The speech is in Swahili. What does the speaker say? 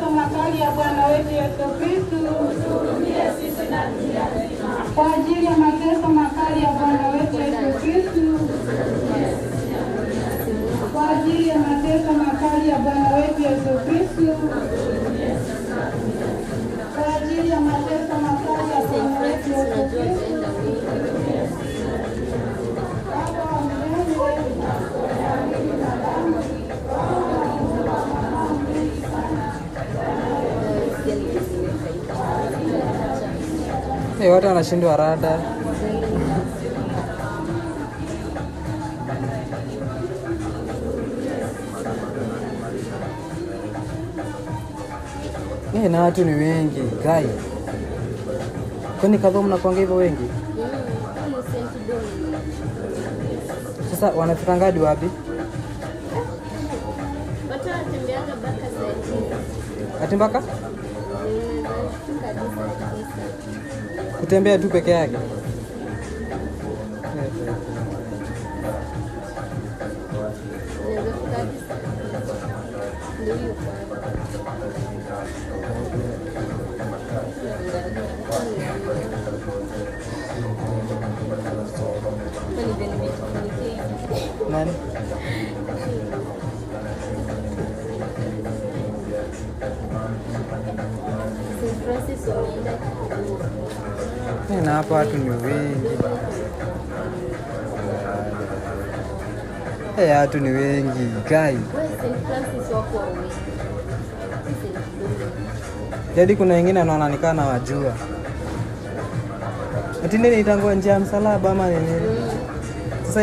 mateso makali ya Bwana wetu Yesu Kristo, kwa ajili ya mateso makali ya Bwana wetu Yesu Kristo, kwa ajili ya mateso makali ya Bwana wetu Yesu Kristo, kwa ajili ya mateso makali ya Bwana wetu Yesu Kristo. Watu wanashindwa rada. Na watu ni wengi gai. Kwani kadhaa mnakuanga hivyo wengi? Sasa wanafika ngadi wapi? Watu wanatembeanga mpaka saa 9. Ati mpaka? Kutembea tu peke yake. Nani? Na hapa watu ni wengi. Watu ni wengi gai. Jadi kuna wengine wanaonekana wajua. Ati nini itangoa njia ya msalaba ama nini? Sasa